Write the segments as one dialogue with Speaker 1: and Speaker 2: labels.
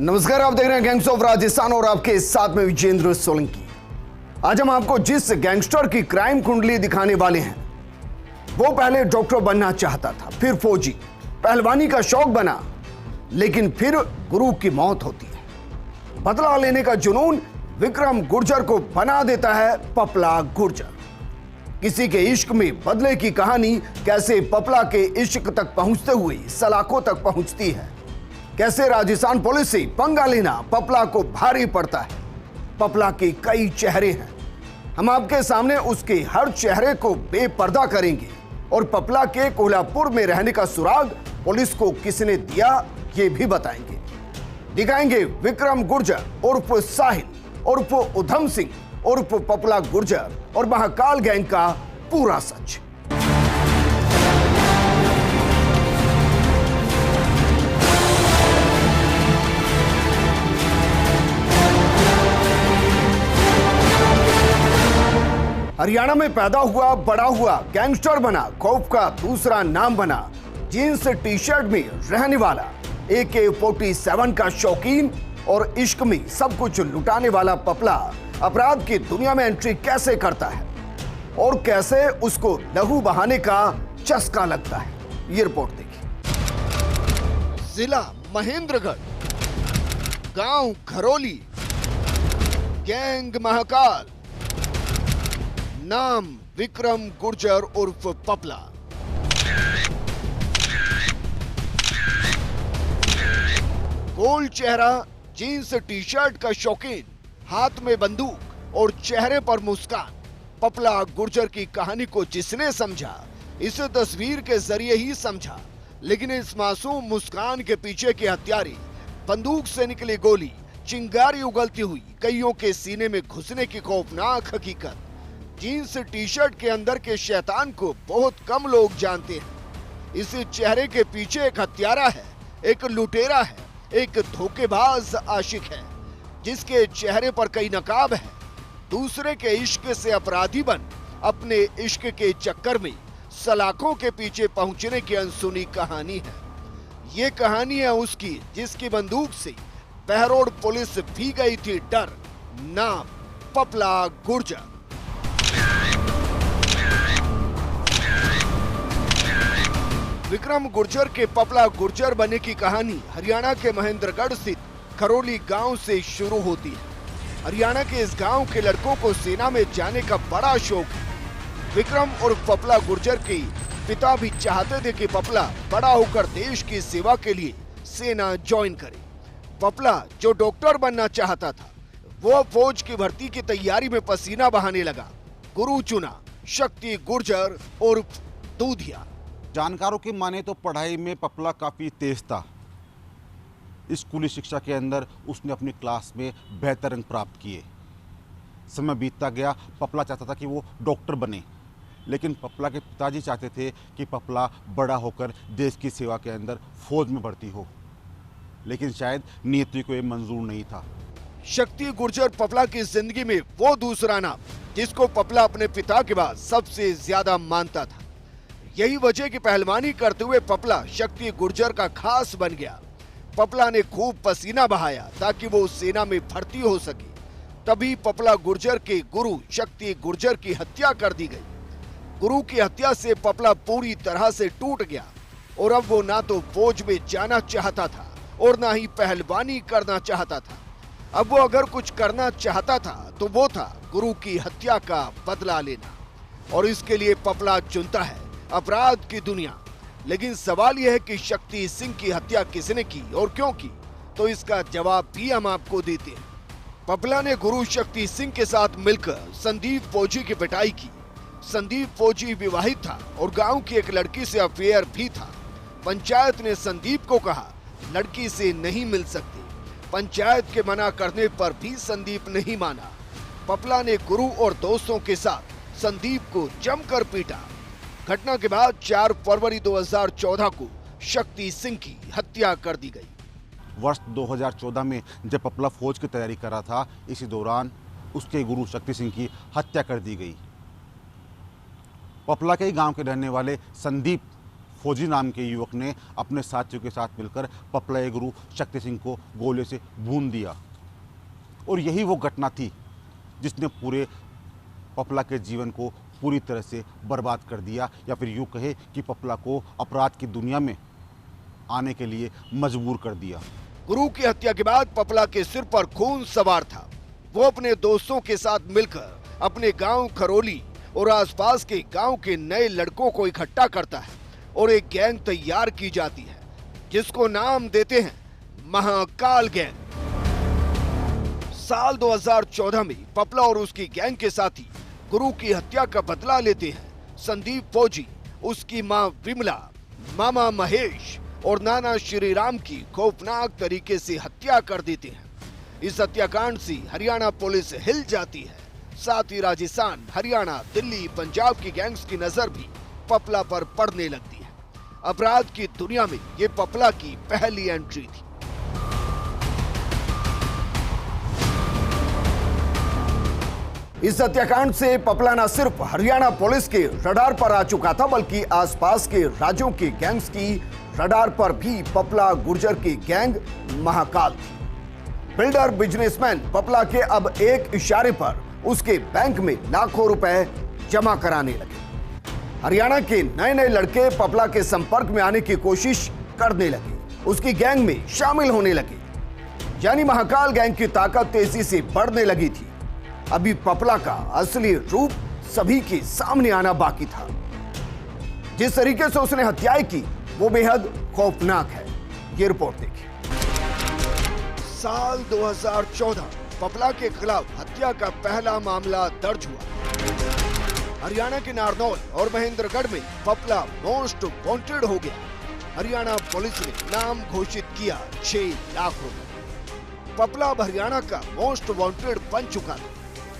Speaker 1: नमस्कार, आप देख रहे हैं गैंग्स ऑफ राजस्थान और आपके साथ में विजेंद्र सोलंकी। आज हम आपको जिस गैंगस्टर की क्राइम कुंडली दिखाने वाले हैं, वो पहले डॉक्टर बनना चाहता था, फिर फौजी, पहलवानी का शौक बना, लेकिन फिर गुरु की मौत होती है। बदला लेने का जुनून विक्रम गुर्जर को बना देता है पपला गुर्जर। किसी के इश्क में बदले की कहानी कैसे पपला के इश्क तक पहुंचते हुए सलाखों तक पहुंचती है, कैसे राजस्थान पुलिस से पंगा लेना पपला को भारी पड़ता है। पपला के कई चेहरे हैं, हम आपके सामने उसके हर चेहरे को बेपर्दा करेंगे और पपला के कोल्हापुर में रहने का सुराग पुलिस को किसने दिया ये भी बताएंगे। दिखाएंगे विक्रम गुर्जर उर्फ साहिल उर्फ उधम सिंह उर्फ पपला गुर्जर और महाकाल गैंग का पूरा सच। हरियाणा में पैदा हुआ, बड़ा हुआ, गैंगस्टर बना, खौफ का दूसरा नाम बना, जीन्स टी शर्ट में रहने वाला, AK-47 का शौकीन और इश्क में सब कुछ लुटाने वाला पपला अपराध की दुनिया में एंट्री कैसे करता है और कैसे उसको लहू बहाने का चस्का लगता है, ये रिपोर्ट देखिए।
Speaker 2: जिला महेंद्रगढ़, गांव घरोली, गैंग महाकाल, नाम विक्रम गुर्जर उर्फ पपला। गोल चेहरा, जीन्स टी शर्ट का शौकीन, हाथ में बंदूक और चेहरे पर मुस्कान। पपला गुर्जर की कहानी को जिसने समझा, इसे तस्वीर के जरिए ही समझा, लेकिन इस मासूम मुस्कान के पीछे की हत्यारी, बंदूक से निकली गोली, चिंगारी उगलती हुई कईयों के सीने में घुसने की खौफनाक हकीकत, जीन्स टी शर्ट के अंदर के शैतान को बहुत कम लोग जानते हैं। इस चेहरे के पीछे एक हत्यारा है, एक लुटेरा है, एक धोखेबाज आशिक है, जिसके चेहरे पर कई नकाब है। दूसरे के इश्क से अपराधी बन अपने इश्क के चक्कर में सलाखों के पीछे पहुंचने की अनसुनी कहानी है। ये कहानी है उसकी जिसकी बंदूक से बहरोड पुलिस भी गई थी डर। नाम पपला गुर्जर। विक्रम गुर्जर के पपला गुर्जर बनने की कहानी हरियाणा के महेंद्रगढ़ स्थित खरोली गांव से शुरू होती है। हरियाणा के इस गांव के लड़कों को सेना में जाने का बड़ा शौक है। विक्रम और पपला गुर्जर के पिता भी चाहते थे कि पपला बड़ा होकर देश की सेवा के लिए सेना ज्वाइन करे। पपला जो डॉक्टर बनना चाहता था, वो फौज की भर्ती की तैयारी में पसीना बहाने लगा। गुरु चुना शक्ति गुर्जर उर्फ दूधिया।
Speaker 3: जानकारों की माने तो पढ़ाई में पपला काफ़ी तेज था। स्कूली शिक्षा के अंदर उसने अपनी क्लास में बेहतर अंक प्राप्त किए। समय बीतता गया, पपला चाहता था कि वो डॉक्टर बने, लेकिन पपला के पिताजी चाहते थे कि पपला बड़ा होकर देश की सेवा के अंदर फौज में भर्ती हो, लेकिन शायद नियति को ये मंजूर नहीं था।
Speaker 2: शक्ति गुर्जर पपला की जिंदगी में वो दूसरा नाम जिसको पपला अपने पिता के बाद सबसे ज्यादा मानता था। यही वजह की पहलवानी करते हुए पपला शक्ति गुर्जर का खास बन गया। पपला ने खूब पसीना बहाया ताकि वो सेना में भर्ती हो सके। तभी पपला गुर्जर के गुरु शक्ति गुर्जर की हत्या कर दी गई। गुरु की हत्या से पपला पूरी तरह से टूट गया और अब वो ना तो फौज में जाना चाहता था और ना ही पहलवानी करना चाहता था। अब वो अगर कुछ करना चाहता था तो वो था गुरु की हत्या का बदला लेना, और इसके लिए पपला चुनता है अपराध की दुनिया। लेकिन सवाल यह है कि शक्ति सिंह की हत्या किसने की और क्यों की, तो इसका जवाब भी हम आपको देते हैं। पपला ने गुरु शक्ति सिंह के साथ मिलकर संदीप फौजी की पिटाई की। संदीप फौजी विवाहित था और गांव की एक लड़की से अफेयर भी था। पंचायत ने संदीप को कहा लड़की से नहीं मिल सकती। पंचायत के मना करने पर भी संदीप नहीं माना। पपला ने गुरु और दोस्तों के साथ संदीप को जमकर पीटा। घटना के बाद 4 फरवरी 2014 को शक्ति सिंह की हत्या कर दी गई।
Speaker 3: वर्ष 2014 में जब पपला फौज की तैयारी कर रहा था, इसी दौरान उसके गुरु शक्ति सिंह की हत्या कर दी गई। पपला के ही गांव के रहने वाले संदीप फौजी नाम के युवक ने अपने साथियों के साथ मिलकर पपला के गुरु शक्ति सिंह को गोले से भून दिया। और यही वो घटना थी जिसने पूरे पपला के जीवन को पूरी तरह से बर्बाद कर दिया, या फिर यूँ कहे कि पपला को अपराध की दुनिया में आने के लिए मजबूर कर दिया।
Speaker 2: गुरु की हत्या के बाद पपला के सिर पर खून सवार था। वो अपने दोस्तों के साथ मिलकर अपने गांव खरोली और आसपास के गांव के नए लड़कों को इकट्ठा करता है और एक गैंग तैयार की जाती है जिसको नाम देते हैं महाकाल गैंग। साल 2014 में पपला और उसकी गैंग के साथी गुरु की हत्या का बदला लेते हैं। संदीप फौजी, उसकी मां विमला, मामा महेश और नाना श्रीराम की खौफनाक तरीके से हत्या कर देते हैं। इस हत्याकांड से हरियाणा पुलिस हिल जाती है। साथ ही राजस्थान, हरियाणा, दिल्ली, पंजाब की गैंग्स की नजर भी पपला पर पड़ने लगती है। अपराध की दुनिया में ये पपला की पहली एंट्री थी।
Speaker 1: इस हत्याकांड से पपला न सिर्फ हरियाणा पुलिस के रडार पर आ चुका था, बल्कि आसपास के राज्यों के गैंग्स की रडार पर भी पपला गुर्जर की गैंग महाकाल थी। बिल्डर बिजनेसमैन पपला के अब एक इशारे पर उसके बैंक में लाखों रुपए जमा कराने लगे। हरियाणा के नए नए लड़के पपला के संपर्क में आने की कोशिश करने लगे, उसकी गैंग में शामिल होने लगे। यानी महाकाल गैंग की ताकत तेजी से बढ़ने लगी थी। अभी पपला का असली रूप सभी के सामने आना बाकी था। जिस तरीके से उसने हत्याएं की वो बेहद खौफनाक है। ये रिपोर्ट देखिए।
Speaker 2: साल 2014 पपला के खिलाफ हत्या का पहला मामला दर्ज हुआ। हरियाणा के नारनौल और महेंद्रगढ़ में पपला मोस्ट वांटेड हो गया। हरियाणा पुलिस ने नाम घोषित किया 6 लाख रुपए। पपला अब हरियाणा का मोस्ट वांटेड बन चुका था।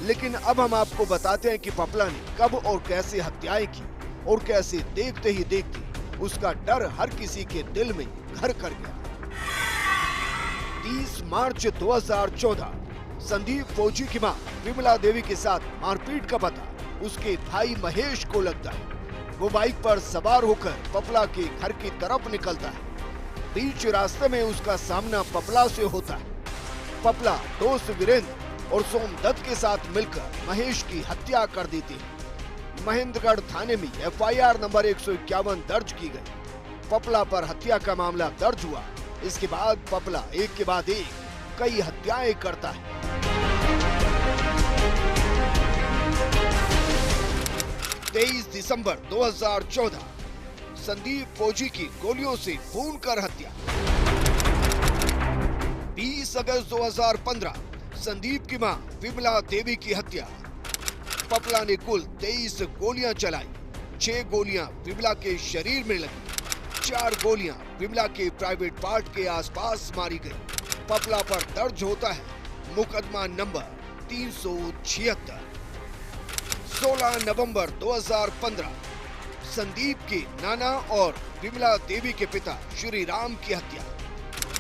Speaker 2: लेकिन अब हम आपको बताते हैं कि पपला ने कब और कैसे हत्याएं की और कैसे देखते ही देखते उसका डर हर किसी के दिल में घर कर गया। 30 मार्च 2014 संदीप फौजी की मां विमला देवी के साथ मारपीट का पता उसके भाई महेश को लगता है। वो बाइक पर सवार होकर पपला के घर की तरफ निकलता है। बीच रास्ते में उसका सामना पपला से होता है। पपला दोस्त वीरेंद्र और सोमदत्त के साथ मिलकर महेश की हत्या कर देते हैं। महेंद्रगढ़ थाने में FIR नंबर 151 दर्ज की गई। पपला पर हत्या का मामला दर्ज हुआ। इसके बाद पपला एक के बाद एक कई हत्याएं करता है। 23 दिसंबर 2014 संदीप फौजी की गोलियों से खून कर हत्या। 20 अगस्त 2015 संदीप की मां विमला देवी की हत्या। पपला ने कुल 23 गोलियां चलाई। 6 गोलियां विमला के शरीर में लगी। 4 गोलियां विमला के प्राइवेट पार्ट के आसपास मारी गई। पपला पर दर्ज होता है मुकदमा नंबर 376। 16 नवंबर 2015 संदीप के नाना और विमला देवी के पिता श्री राम की हत्या।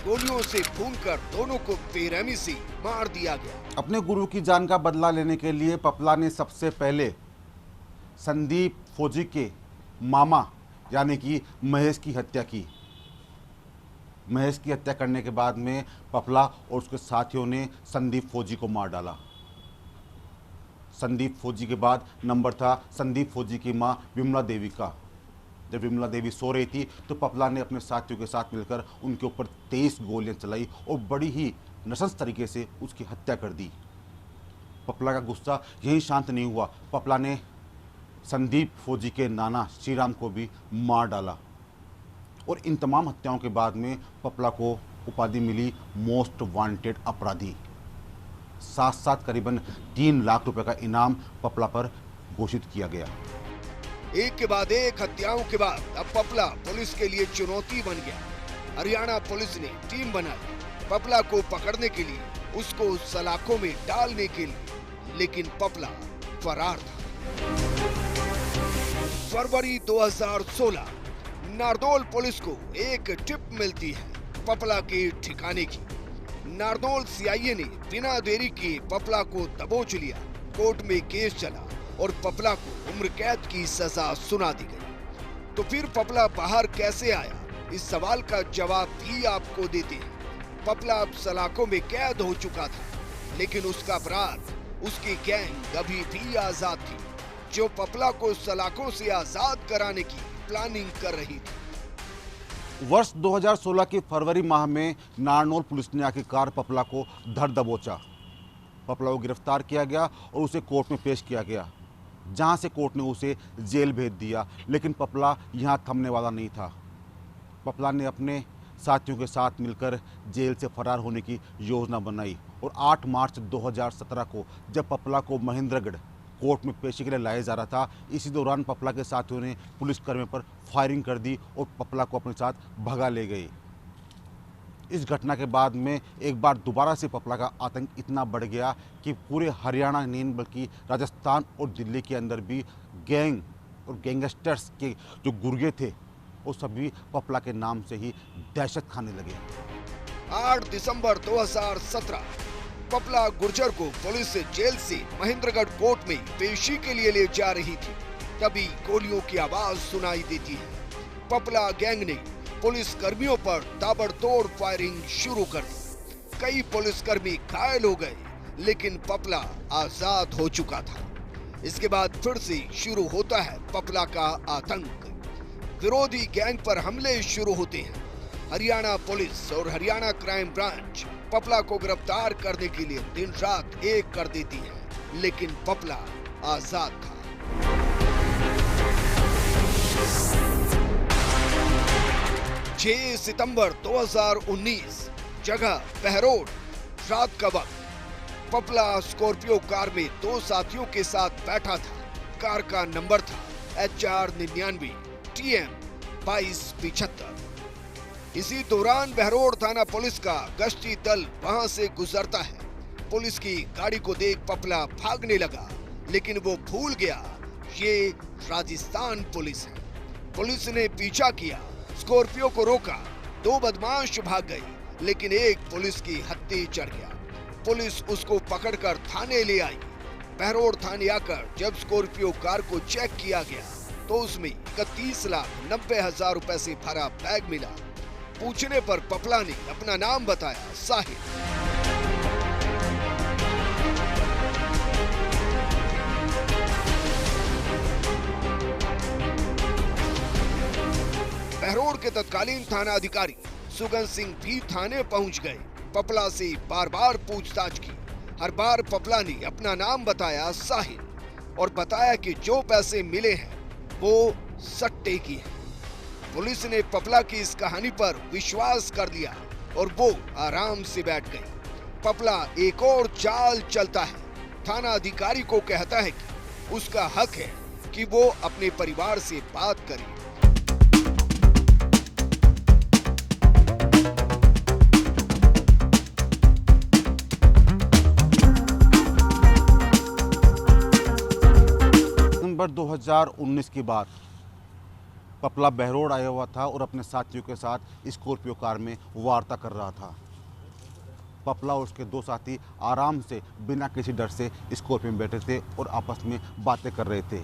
Speaker 2: गोलियों से भूनकर दोनों को बेरहमी से मार दिया गया।
Speaker 3: अपने गुरु की जान का बदला लेने के लिए पपला ने सबसे पहले संदीप फौजी के मामा यानी कि महेश की हत्या की। महेश की हत्या करने के बाद में पपला और उसके साथियों ने संदीप फौजी को मार डाला। संदीप फौजी के बाद नंबर था संदीप फौजी की मां विमला देवी का। जब विमला देवी सो रही थी तो पपला ने अपने साथियों के साथ मिलकर उनके ऊपर 23 गोलियां चलाई और बड़ी ही नृशंस तरीके से उसकी हत्या कर दी। पपला का गुस्सा यही शांत नहीं हुआ। पपला ने संदीप फौजी के नाना श्रीराम को भी मार डाला। और इन तमाम हत्याओं के बाद में पपला को उपाधि मिली मोस्ट वांटेड अपराधी। साथ साथ करीबन 3 लाख रुपए का इनाम पपला पर घोषित किया गया।
Speaker 2: एक के बाद एक हत्याओं के बाद अब पपला पुलिस के लिए चुनौती बन गया। हरियाणा पुलिस ने टीम बनाई पपला को पकड़ने के लिए, उसको सलाखों में डालने के लिए, लेकिन पपला फरार था। फरवरी 2016 नारनौल पुलिस को एक टिप मिलती है पपला के ठिकाने की। नारनौल CIA ने बिना देरी किए पपला को दबोच लिया। कोर्ट में केस चला और पपला को उम्र कैद की सजा सुना दी गई। तो फिर पपला बाहर कैसे आया, इस सवाल का जवाब भी आपको देते हैं। पपला अब सलाखों में कैद हो चुका था, लेकिन उसका अपराध, उसकी गैंग अभी भी आजाद थी, जो पपला को सलाखों से आजाद कराने की प्लानिंग कर रही थी।
Speaker 3: वर्ष 2016 के फरवरी माह में नारनौल पुलिस ने आखिरकार पपला को धर दबोचा। पपला को गिरफ्तार किया गया और उसे कोर्ट में पेश किया गया, जहां से कोर्ट ने उसे जेल भेज दिया। लेकिन पपला यहां थमने वाला नहीं था। पपला ने अपने साथियों के साथ मिलकर जेल से फरार होने की योजना बनाई और 8 मार्च 2017 को जब पपला को महेंद्रगढ़ कोर्ट में पेशी के लिए लाया जा रहा था, इसी दौरान पपला के साथियों ने पुलिसकर्मियों पर फायरिंग कर दी और पपला को अपने साथ भगा ले गए। इस घटना के बाद में एक बार दोबारा से पपला का आतंक इतना बढ़ गया कि पूरे हरियाणा नहीं बल्कि राजस्थान और दिल्ली के अंदर भी गैंग और गैंगस्टर्स के जो गुर्गे थे वो सभी पपला के नाम से ही दहशत खाने लगे।
Speaker 2: 8 दिसंबर 2017 पपला गुर्जर को पुलिस जेल से महेंद्रगढ़ कोर्ट में पेशी के लिए ले जा रही थी, तभी गोलियों की आवाज सुनाई देती है। पपला गैंग ने पुलिस कर्मियों पर ताबड़तोड़ फायरिंग शुरू कर दी। कई पुलिसकर्मी घायल हो गए, लेकिन पपला आजाद हो चुका था। इसके बाद फिर से शुरू होता है पपला का आतंक। विरोधी गैंग पर हमले शुरू होते हैं। हरियाणा पुलिस और हरियाणा क्राइम ब्रांच पपला को गिरफ्तार करने के लिए दिन रात एक कर देती है, लेकिन पपला आजाद था। 6 सितंबर 2019, जगह बहरोड, रात का वक्त। पपला स्कॉर्पियो कार में 2 साथियों के साथ बैठा था। कार का नंबर था HR 99 TM 2275। इसी दौरान बहरोड थाना पुलिस का गश्ती दल वहां से गुजरता है। पुलिस की गाड़ी को देख पपला भागने लगा, लेकिन वो भूल गया ये राजस्थान पुलिस है। पुलिस ने पीछा किया, स्कॉर्पियो को रोका। 2 बदमाश भाग गए, लेकिन एक पुलिस की हत्ती चढ़ गया। पुलिस उसको पकड़कर थाने ले आई। बहरोड थाने आकर जब स्कॉर्पियो कार को चेक किया गया तो उसमें 31,90,000 रुपए से भरा बैग मिला। पूछने पर पपला ने अपना नाम बताया, साहिल। बहरोड के तत्कालीन थाना अधिकारी सुगन सिंह भी थाने पहुंच गए। पपला से बार बार पूछताछ की। हर बार पपला ने अपना नाम बताया, साहिल, और बताया कि जो पैसे मिले हैं वो सट्टे की है। पुलिस ने पपला की इस कहानी पर विश्वास कर लिया और वो आराम से बैठ गई। पपला एक और चाल चलता है। थाना अधिकारी को कहता है कि उसका हक है कि वो अपने परिवार से बात करे।
Speaker 3: दिसंबर 2019 की बात, पपला बहरोड आया हुआ था और अपने साथियों के साथ स्कॉर्पियो कार में वार्ता कर रहा था। पपला और उसके 2 साथी आराम से बिना किसी डर से स्कॉर्पियो में बैठे थे और आपस में बातें कर रहे थे।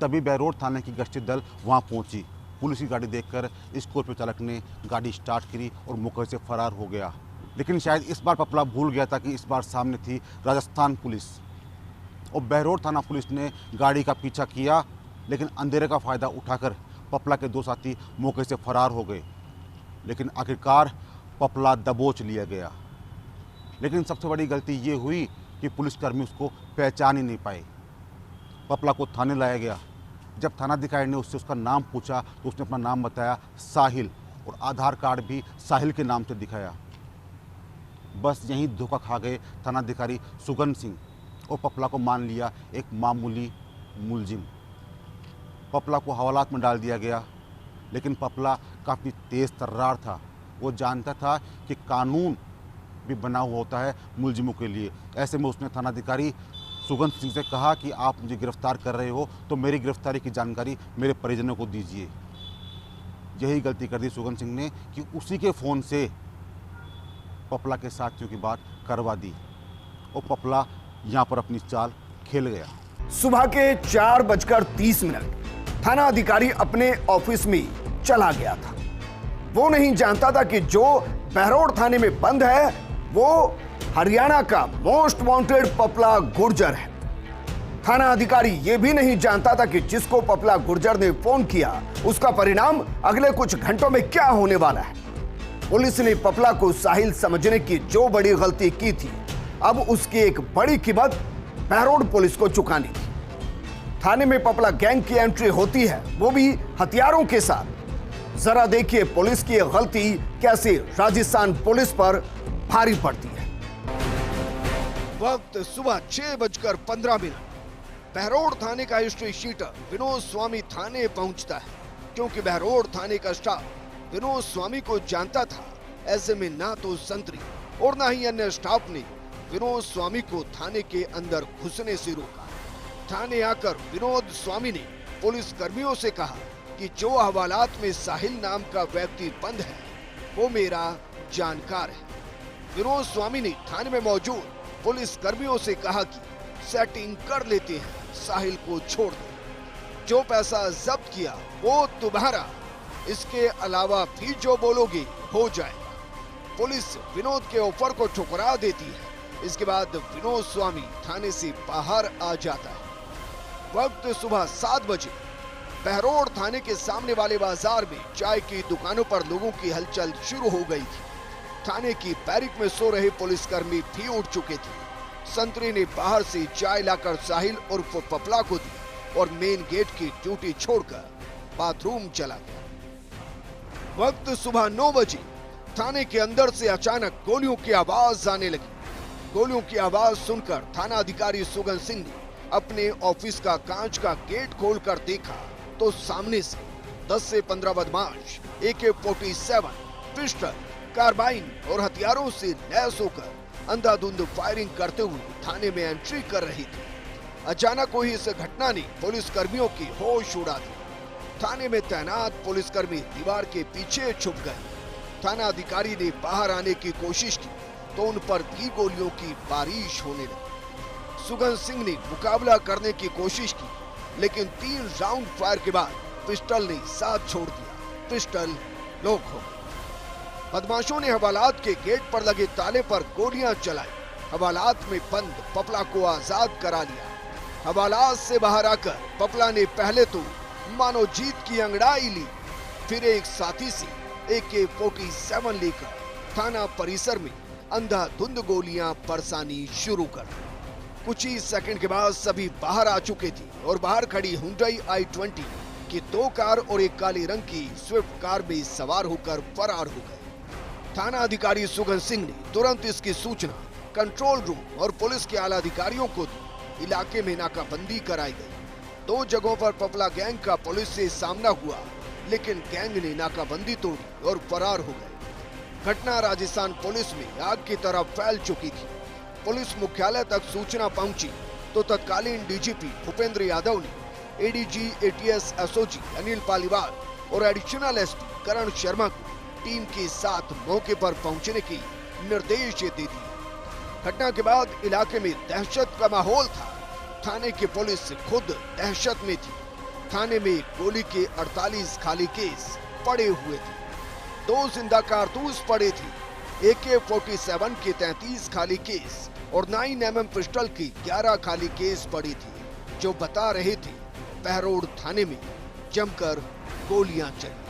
Speaker 3: तभी बहरोड थाने की गश्ती दल वहां पहुंची। पुलिस की गाड़ी देखकर स्कॉर्पियो चालक ने गाड़ी स्टार्ट करी और मौके से फरार हो गया। लेकिन शायद इस बार पपला भूल गया था कि इस बार सामने थी राजस्थान पुलिस और बहरोड थाना पुलिस ने गाड़ी का पीछा किया, लेकिन अंधेरे का फ़ायदा उठाकर पपला के 2 साथी मौके से फरार हो गए। लेकिन आखिरकार पपला दबोच लिया गया। लेकिन सबसे बड़ी गलती ये हुई कि पुलिसकर्मी उसको पहचान ही नहीं पाए। पपला को थाने लाया गया। जब थाना अधिकारी ने उससे उसका नाम पूछा तो उसने अपना नाम बताया, साहिल, और आधार कार्ड भी साहिल के नाम से दिखाया। बस यहीं धोखा खा गए थाना अधिकारी सुगन सिंह और पपला को मान लिया एक मामूली मुलजिम। पपला को हवालात में डाल दिया गया। लेकिन पपला काफ़ी तेज़ तर्रार था। वो जानता था कि कानून भी बना हुआ होता है मुलजिमों के लिए। ऐसे में उसने थानाधिकारी सुगन सिंह से कहा कि आप मुझे गिरफ्तार कर रहे हो तो मेरी गिरफ्तारी की जानकारी मेरे परिजनों को दीजिए। यही गलती कर दी सुगन सिंह ने कि उसी के फ़ोन से पपला के साथियों की बात करवा दी और पपला यहाँ पर अपनी चाल खेल गया।
Speaker 1: सुबह के 4:30 थाना अधिकारी अपने ऑफिस में चला गया था। वो नहीं जानता था कि जो बहरोड थाने में बंद है वो हरियाणा का मोस्ट वांटेड पपला गुर्जर है। थाना अधिकारी यह भी नहीं जानता था कि जिसको पपला गुर्जर ने फोन किया उसका परिणाम अगले कुछ घंटों में क्या होने वाला है। पुलिस ने पपला को साहिल समझने की जो बड़ी गलती की थी, अब उसकी एक बड़ी कीमत बहरोड पुलिस को चुकानी थी। थाने में पपला गैंग की एंट्री होती है, वो भी हथियारों के साथ। जरा देखिए पुलिस की यह गलती कैसे राजस्थान पुलिस पर भारी पड़ती है।
Speaker 2: वक्त सुबह 6:15। बहरोड थाने का हिस्ट्री शीटर विनोद स्वामी थाने पहुंचता है, क्योंकि बहरोड थाने का स्टाफ विनोद स्वामी को जानता था। ऐसे में ना तो संतरी और ना ही अन्य स्टाफ ने विनोद स्वामी को थाने के अंदर घुसने से रोका। थाने आकर विनोद स्वामी ने पुलिस कर्मियों से कहा कि जो हवालात में साहिल नाम का व्यक्ति बंद है वो मेरा जानकार है। विनोद स्वामी ने थाने में मौजूद पुलिस कर्मियों से कहा कि सेटिंग कर लेते हैं, साहिल को छोड़ दो। जो पैसा जब्त किया वो तुम्हारा, इसके अलावा भी जो बोलोगे हो जाएगा। पुलिस विनोद के ऑफर को ठुकरा देती है। इसके बाद विनोद स्वामी थाने से बाहर आ जाता है। वक्त सुबह 7 बजे। बहरोड थाने के सामने वाले बाजार में चाय की दुकानों पर लोगों की हलचल शुरू हो गई थी। थाने की बैरिक में सो रहे पुलिसकर्मी भी उठ चुके थे। संतरी ने बाहर से चाय लाकर साहिल उर्फ पपला को दी और मेन गेट की ड्यूटी छोड़कर बाथरूम चला गया। वक्त सुबह 9 बजे। थाने के अंदर से अचानक गोलियों की आवाज आने लगी। गोलियों की आवाज सुनकर थाना अधिकारी सुगन सिंह ने अपने ऑफिस का कांच का गेट खोलकर देखा तो सामने से 10 से 15 बदमाश AK-47, पिस्टल, कार्बाइन और हथियारों से लैस होकर अंधाधुंध फायरिंग करते हुए थाने में एंट्री कर रही थी। अचानक हुई इस घटना ने पुलिस कर्मियों की होश उड़ा दी। थाने में तैनात पुलिसकर्मी दीवार के पीछे छुप गए। थाना अधिकारी ने बाहर आने की कोशिश की तो उन पर भी गोलियों की बारिश होने लगी। सुगन सिंह ने मुकाबला करने की कोशिश की, लेकिन 3 राउंड फायर के बाद पिस्टल ने साथ छोड़ दिया। पिस्टल लॉक हो गई। बदमाशों ने हवालात के गेट पर लगे ताले पर गोलियां चलाई। हवालात में बंद पपला को आजाद करा लिया। हवालात से बाहर आकर पपला ने पहले तो मानो जीत की अंगड़ाई ली, फिर एक साथी से AK-47 लेकर थाना परिसर में अंधाधुंध गोलियां बरसानी शुरू कर दी। कुछ ही सेकंड के बाद सभी बाहर आ चुके थे और बाहर खड़ी हुंडई i20 की 2 कार और एक काली रंग की स्विफ्ट कार में सवार होकर फरार हो गए। थाना अधिकारी सुगन सिंह ने तुरंत इसकी सूचना कंट्रोल रूम और पुलिस के आला अधिकारियों को दी। इलाके में नाकाबंदी कराई गई। 2 जगहों पर पपला गैंग का पुलिस से सामना हुआ, लेकिन गैंग ने नाकाबंदी तोड़ी और फरार हो गए। घटना राजस्थान पुलिस में आग की तरह फैल चुकी थी। पुलिस मुख्यालय तक सूचना पहुंची तो तत्कालीन DGP भूपेंद्र यादव ने ADG ATS SOG Anil Paliwal और एडिशनल SP करण शर्मा को टीम के साथ मौके पर पहुंचने की निर्देश दे दिए। घटना के बाद इलाके में दहशत का माहौल था। थाने की पुलिस खुद दहशत में थी। थाने में गोली के 48 खाली केस पड़े हुए थे। 2 जिंदा कारतूस पड़े थे। AK-47 के 33 खाली केस और 9mm पिस्टल की 11 खाली केस पड़ी थी, जो बता रहे थे बहरोड थाने में जमकर गोलियां चली।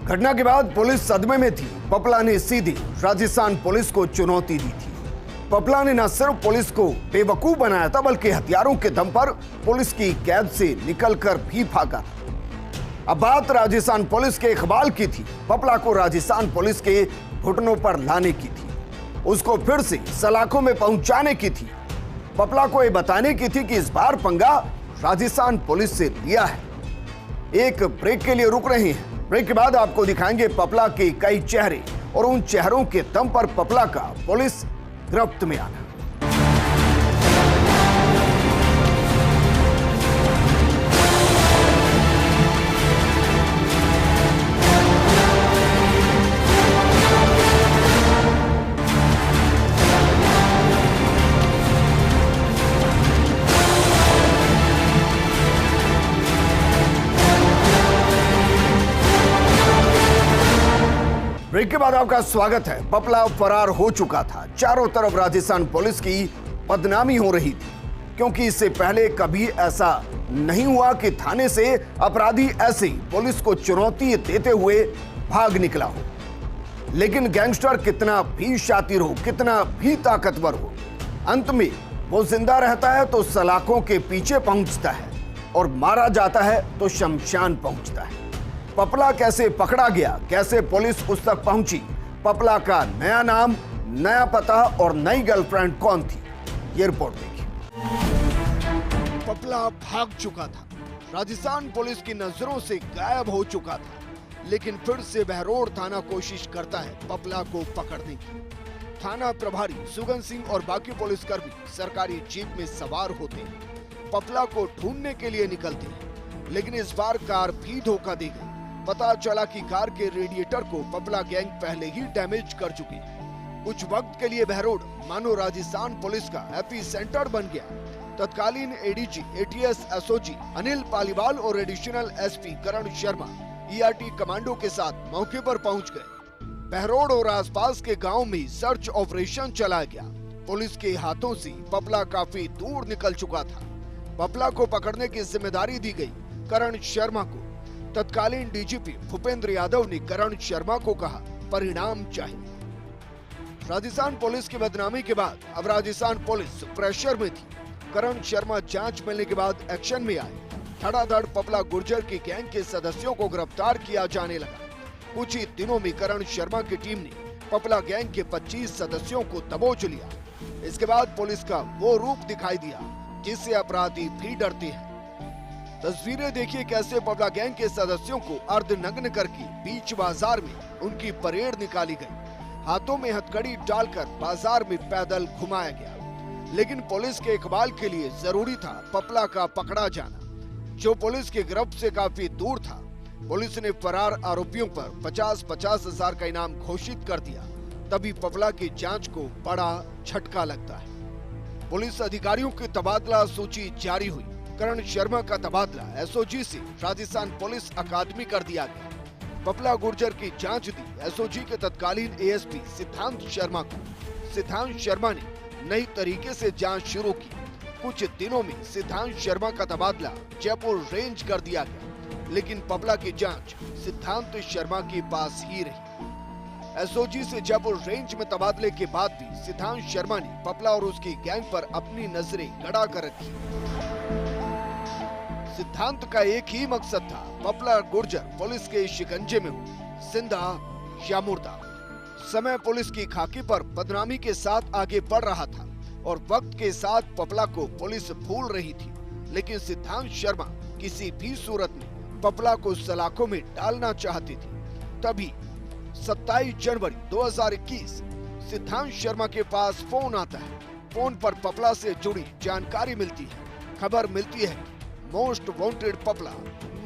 Speaker 1: घटना के बाद पुलिस सदमे में थी। पपला ने सीधी राजस्थान पुलिस को चुनौती दी थी। पपला ने न सिर्फ पुलिस को बेवकूफ बनाया था, बल्कि हथियारों के दम पर पुलिस की कैद से निकलकर भी भागा। अब बात राजस्थान पुलिस के इकबाल की थी। पपला को राजस्थान पुलिस के घुटनों पर लाने की थी, उसको फिर से सलाखों में पहुंचाने की थी। पपला को यह बताने की थी कि इस बार पंगा राजस्थान पुलिस से लिया है। एक ब्रेक के लिए रुक रहे हैं। ब्रेक के बाद आपको दिखाएंगे पपला के कई चेहरे और उन चेहरों के दम पर पपला का पुलिस गिरफ्त में आना। ब्रेक के बाद आपका स्वागत है। पपला फरार हो चुका था। चारों तरफ राजस्थान पुलिस की बदनामी हो रही थी, क्योंकि इससे पहले कभी ऐसा नहीं हुआ कि थाने से अपराधी ऐसे ही पुलिस को चुनौती देते हुए भाग निकला हो। लेकिन गैंगस्टर कितना भी शातिर हो, कितना भी ताकतवर हो, अंत में वो जिंदा रहता है तो सलाखों के पीछे पहुंचता है और मारा जाता है तो शमशान पहुंचता है। पपला कैसे पकड़ा गया, कैसे पुलिस उस तक पहुंची, पपला का नया नाम, नया पता और नई गर्लफ्रेंड कौन थी, ये रिपोर्ट देखिए।
Speaker 2: पपला भाग चुका था, राजस्थान पुलिस की नजरों से गायब हो चुका था, लेकिन फिर से बहरोड़ थाना कोशिश करता है पपला को पकड़ने की। थाना प्रभारी सुगन सिंह और बाकी पुलिसकर्मी सरकारी जीप में सवार होते हैं, पपला को ढूंढने के लिए निकलते हैं, लेकिन इस बार कार भी धोखा दे गई। पता चला कि कार के रेडिएटर को पपला गैंग पहले ही डैमेज कर चुकी है। कुछ वक्त के लिए बहरोड़ मानो राजस्थान पुलिस का एपी सेंटर बन गया। तत्कालीन ADG ATS SOG Anil Paliwal और एडिशनल एसपी करण शर्मा ईआरटी कमांडो के साथ मौके पर पहुंच गए। बहरोड़ और आसपास के गांव में सर्च ऑपरेशन चलाया गया। पुलिस के हाथों से पपला काफी दूर निकल चुका था। पपला को पकड़ने की जिम्मेदारी दी गई करण शर्मा को। तत्कालीन डीजीपी भूपेंद्र यादव ने करण शर्मा को कहा, परिणाम चाहिए। राजस्थान पुलिस की बदनामी के बाद अब राजस्थान पुलिस प्रेशर में थी। करण शर्मा जांच मिलने के बाद एक्शन में आए। धड़ाधड़ पपला गुर्जर की गैंग के सदस्यों को गिरफ्तार किया जाने लगा। कुछ ही दिनों में करण शर्मा की टीम ने पपला गैंग के 25 सदस्यों को दबोच लिया। इसके बाद पुलिस का वो रूप दिखाई दिया जिससे अपराधी भी डरते हैं। तस्वीरें देखिए कैसे पपला गैंग के सदस्यों को अर्धनग्न करके बीच बाजार में उनकी परेड निकाली गई। हाथों में हथकड़ी डालकर बाजार में पैदल घुमाया गया। लेकिन पुलिस के इकबाल के लिए जरूरी था पपला का पकड़ा जाना, जो पुलिस की गिरफ्त से काफी दूर था। पुलिस ने फरार आरोपियों पर 50-50 हजार का इनाम घोषित कर दिया। तभी पपला की जांच को बड़ा झटका लगता है। पुलिस अधिकारियों की तबादला सूची जारी हुई। करण शर्मा का तबादला एसओजी से राजस्थान पुलिस अकादमी कर दिया गया। पपला गुर्जर की जांच दी एसओजी के तत्कालीन एएसपी सिद्धांत शर्मा को। सिद्धांत शर्मा ने नई तरीके से जांच शुरू की। कुछ दिनों में सिद्धांत शर्मा का तबादला जयपुर रेंज कर दिया गया, लेकिन पपला की जांच सिद्धांत शर्मा के पास ही रही। एसओजी से जयपुर रेंज में तबादले के बाद भी सिद्धांत शर्मा ने पपला और उसकी गैंग पर अपनी नजरें गड़ा कर रखी। सिद्धांत का एक ही मकसद था, पपला गुर्जर पुलिस के शिकंजे में हो, जिंदा या मुर्दा। समय पुलिस की खाकी पर बदनामी के साथ आगे बढ़ रहा था और वक्त के साथ पपला को पुलिस भूल रही थी। लेकिन सिद्धांत शर्मा किसी भी सूरत में पपला को सलाखों में डालना चाहती थी। तभी 27 जनवरी 2021 सिद्धांत शर्मा के पास फोन आता है। फोन पर पपला से जुड़ी जानकारी मिलती है। खबर मिलती है मोस्ट वांटेड पपला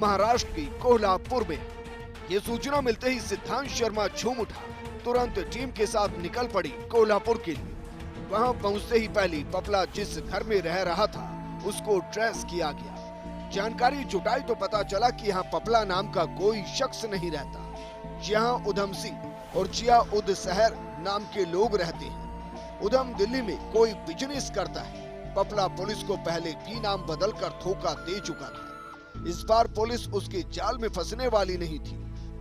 Speaker 2: महाराष्ट्र की कोल्हापुर में। ये सूचना मिलते ही सिद्धांत शर्मा झूम उठा। तुरंत टीम के साथ निकल पड़ी कोल्हापुर के लिए। वहां पहुंचते ही पहले पपला जिस घर में रह रहा था उसको ट्रेस किया गया। जानकारी जुटाई तो पता चला कि यहाँ पपला नाम का कोई शख्स नहीं रहता। यहाँ उधम सिंह और जिया उद शहर नाम के लोग रहते हैं। उधम दिल्ली में कोई बिजनेस करता है। पपला पुलिस को पहले भी नाम बदलकर धोखा दे चुका था। इस बार पुलिस उसके जाल में फंसने वाली नहीं थी।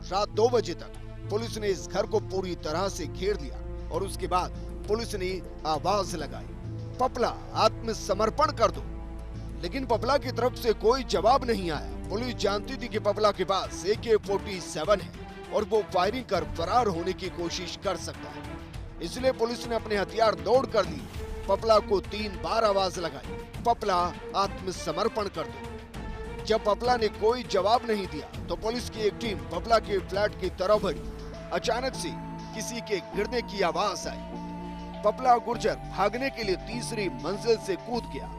Speaker 2: रात 2 बजे तक पुलिस ने इस घर को पूरी तरह से घेर लिया और उसके बाद पुलिस ने आवाज लगाई, पपला आत्मसमर्पण कर दो। लेकिन पपला की तरफ से कोई जवाब नहीं आया। पुलिस जानती थी कि पपला के पास AK-47 है और वो फायरिंग कर फरार होने की कोशिश कर सकता है। इसलिए पुलिस ने अपने हथियार दौड़ कर लिए। पपला को 3 बार आवाज लगाई, पपला आत्मसमर्पण कर दो। जब पपला ने कोई जवाब नहीं दिया तो पुलिस की एक टीम पपला के फ्लैट की तरफ बढ़ी। अचानक से किसी के गिरने की आवाज आई। पपला गुर्जर भागने के लिए तीसरी मंजिल से कूद गया।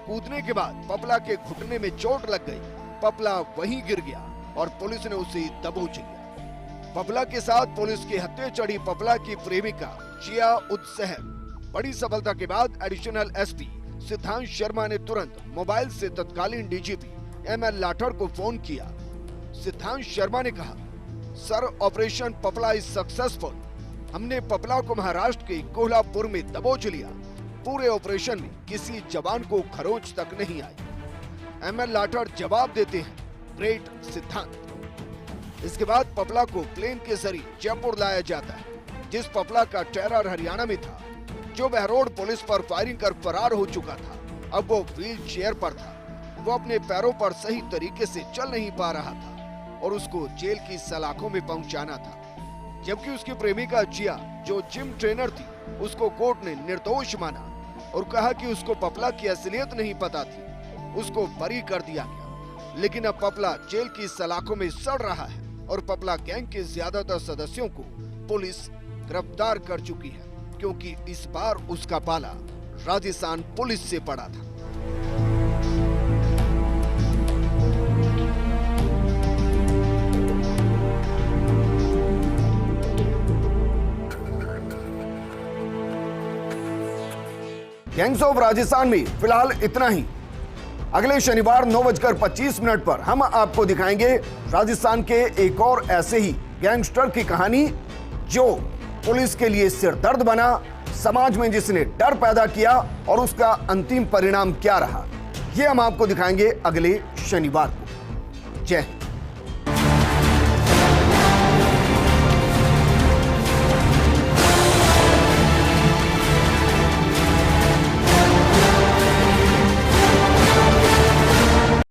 Speaker 2: कूदने के बाद पपला के घुटने में चोट लग गई। पपला वहीं गिर गया और पुलिस ने उसे दबोच लिया। पपला के साथ पुलिस के हत्थे चढ़ी पपला की प्रेमिका जिया उद शहर। बड़ी सफलता के बाद एडिशनल एसपी सिद्धांत शर्मा ने तुरंत मोबाइल से तत्कालीन डीजीपी ML लाठर को फोन किया। सिद्धांत शर्मा ने कहा, sir, operation Papla is successful. हमने पपला को महाराष्ट्र के कोल्हापुर में दबोच लिया। पूरे ऑपरेशन में किसी जवान को खरोंच तक नहीं आई। एमएल लाठर जवाब देते हैं, ग्रेट सिद्धांत। इसके बाद पपला को प्लेन के जरिए जयपुर लाया जाता है। जिस पपला का टेरर हरियाणा में था, जो बहरोड पुलिस पर फायरिंग कर फरार हो चुका था, अब वो व्हील चेयर पर था। वो अपने पैरों पर सही तरीके से चल नहीं पा रहा था और उसको जेल की सलाखों में पहुंचाना था। जबकि उसकी प्रेमिका जिया, जो जिम ट्रेनर थी, उसको कोर्ट ने निर्दोष माना और कहा कि उसको पपला की असलियत नहीं पता थी। उसको बरी कर दिया गया। लेकिन अब पपला जेल की सलाखों में सड़ रहा है और पपला गैंग के ज्यादातर सदस्यों को पुलिस गिरफ्तार कर चुकी है, क्योंकि इस बार उसका पाला राजस्थान पुलिस से पड़ा था।
Speaker 1: गैंग्स ऑफ राजस्थान में फिलहाल इतना ही। अगले शनिवार 9:25 पर हम आपको दिखाएंगे राजस्थान के एक और ऐसे ही गैंगस्टर की कहानी, जो पुलिस के लिए सिरदर्द बना, समाज में जिसने डर पैदा किया और उसका अंतिम परिणाम क्या रहा, ये हम आपको दिखाएंगे अगले शनिवार को। जय हिंद।